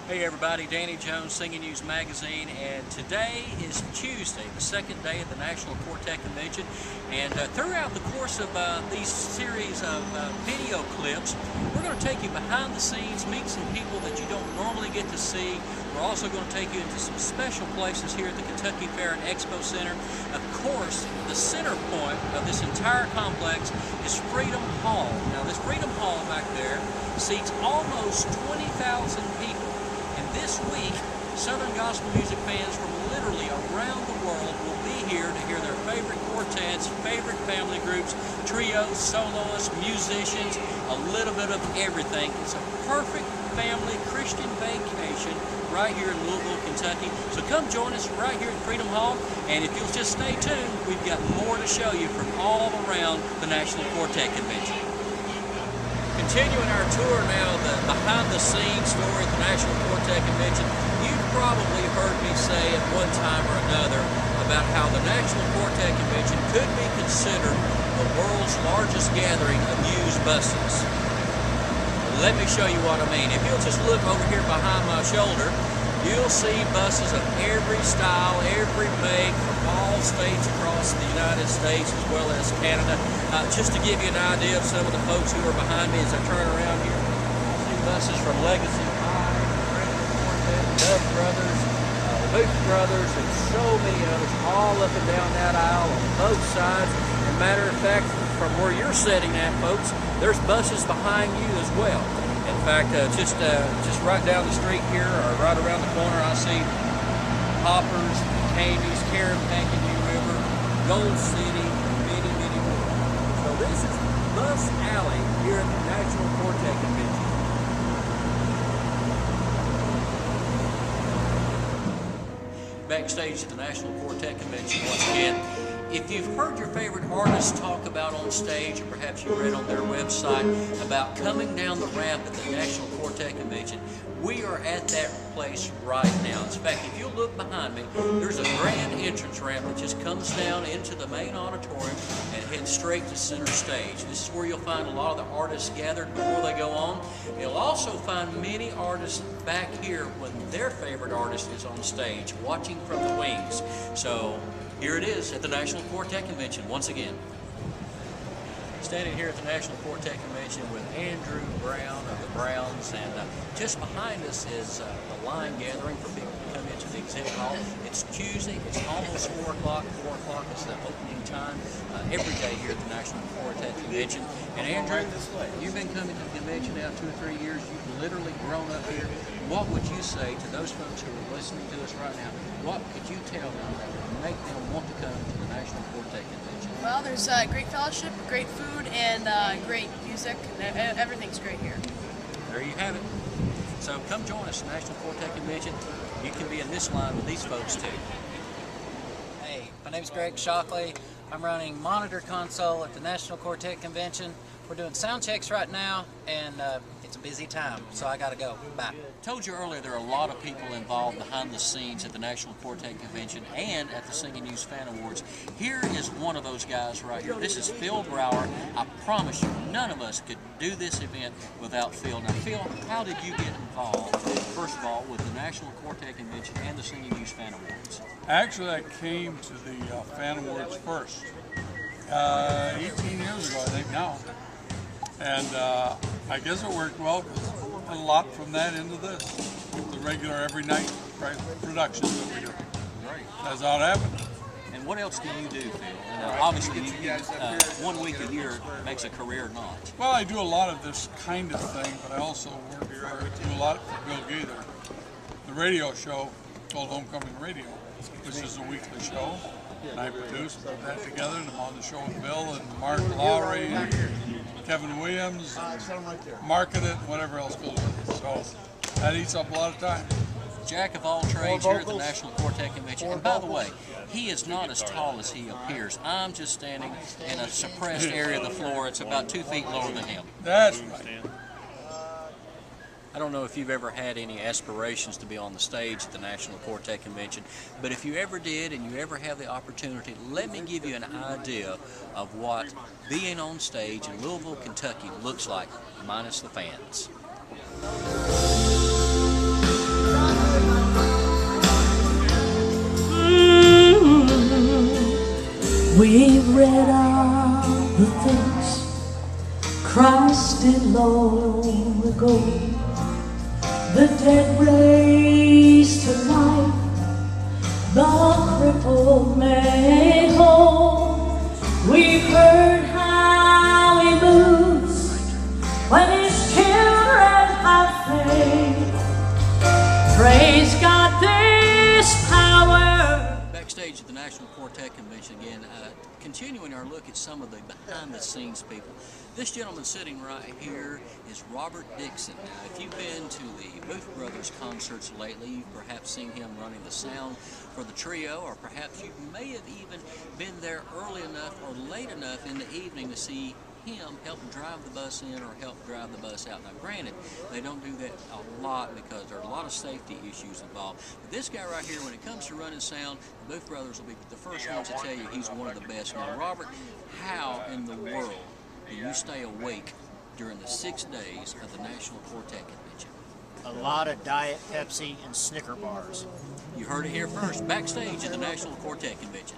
Hey everybody, Danny Jones, Singing News Magazine, and today is Tuesday, the second day of the National Quartet Convention. And throughout the course of these series of video clips, we're going to take you behind the scenes, meet some people that you don't normally get to see. We're also going to take you into some special places here at the Kentucky Fair and Expo Center. Of course, the center point of this entire complex is Freedom Hall. Now, this Freedom Hall back there seats almost 20,000 people. This week, Southern gospel music fans from literally around the world will be here to hear their favorite quartets, favorite family groups, trios, soloists, musicians, a little bit of everything. It's a perfect family Christian vacation right here in Louisville, Kentucky. So come join us right here at Freedom Hall, and if you'll just stay tuned, we've got more to show you from all around the National Quartet Convention. Continuing our tour now, the behind-the-scenes story at the National Quartet Convention. You've probably heard me say at one time or another about how the National Quartet Convention could be considered the world's largest gathering of used buses. Let me show you what I mean. If you'll just look over here behind my shoulder, you'll see buses of every style, every make, from all states across the United States as well as Canada. Just to give you an idea of some of the folks who are behind me as I turn around here, I see buses from Legacy High, Quartet, Dove Brothers, Booth Brothers, and so many others, all up and down that aisle on both sides. As a matter of fact, from where you're sitting at, folks, there's buses behind you as well. In fact, just right down the street here, or right around the corner, I see Hoppers, Camies, Karen Pankin, New River, Gold City, many, many more. So this is Bus Alley here at the National Quartet Convention. Backstage at the National Quartet Convention once again. If you've heard your favorite artists talk about on stage, or perhaps you read on their website about coming down the ramp at the National Quartet Convention, we are at that place right now. In fact, if you look behind me, there's a grand entrance ramp that just comes down into the main auditorium and heads straight to center stage. This is where you'll find a lot of the artists gathered before they go on. You'll also find many artists back here when their favorite artist is on stage, watching from the wings. So here it is at the National Quartet Convention once again. Standing here at the National Quartet Convention with Andrew Brown of the Browns, and just behind us is the line gathering for people to come into the exhibit hall. It's Tuesday, it's almost 4 o'clock. 4 o'clock is the opening time every day here at the National Quartet Convention. And Andrew, you've been coming to the convention now 2 or 3 years. You've literally grown up here. What would you say to those folks who are listening to us right now? What could you tell them that would make them want to come to the National Quartet Convention? Well, there's great fellowship, great food, and great music. Everything's great here. There you have it. So come join us at the National Quartet Convention. You can be in this line with these folks too. Hey, my name's Greg Shockley. I'm running monitor console at the National Quartet Convention. We're doing sound checks right now, and it's a busy time, so I gotta go. Bye. Told you earlier there are a lot of people involved behind the scenes at the National Quartet Convention and at the Singing News Fan Awards. Here is one of those guys right here. This is Phil Brower. I promise you, none of us could do this event without Phil. Now, Phil, how did you get involved, first of all, with the National Quartet Convention and the Singing News Fan Awards? Actually, I came to the Fan Awards first, 18 years ago, I think now. And I guess it worked well because a lot from that into this, the regular every night productions that we do. Great. That's how it happened. And what else do you do, Phil? Obviously, one week a year makes a career not. Well, I do a lot of this kind of thing, but I also do a lot for Bill Gaither. The radio show called Homecoming Radio, which is a weekly show. And I produce and put that together, and I'm on the show with Bill and Mark Lowry and Kevin Williams, market it, and whatever else goes with it. So that eats up a lot of time. Jack of all trades here at the National Quartet Convention. And by the way, he is not as tall as he appears. I'm just standing in a suppressed area of the floor. It's about 2 feet lower than him. That's right. I don't know if you've ever had any aspirations to be on the stage at the National Quartet Convention, but if you ever did and you ever have the opportunity, let me give you an idea of what being on stage in Louisville, Kentucky looks like, minus the fans. We've read of the things Christ did long ago. The dead raised to life, the crippled made whole. We've heard how he moves when his children have faith. Praise God, this power. Backstage at the National Quartet Convention again, continuing our look at some of the behind-the-scenes people. This gentleman sitting right here is Robert Dixon. Now, if you've been to the Booth Brothers concerts lately, you've perhaps seen him running the sound for the trio, or perhaps you may have even been there early enough or late enough in the evening to see him help drive the bus in or help drive the bus out. Now granted, they don't do that a lot because there are a lot of safety issues involved. But this guy right here, when it comes to running sound, the Booth Brothers will be the first ones to tell you he's one of the best. Now Robert, how in the world do you stay awake during the 6 days of the National Quartet Convention? A lot of Diet Pepsi and Snicker bars. You heard it here first, backstage at the National Quartet Convention.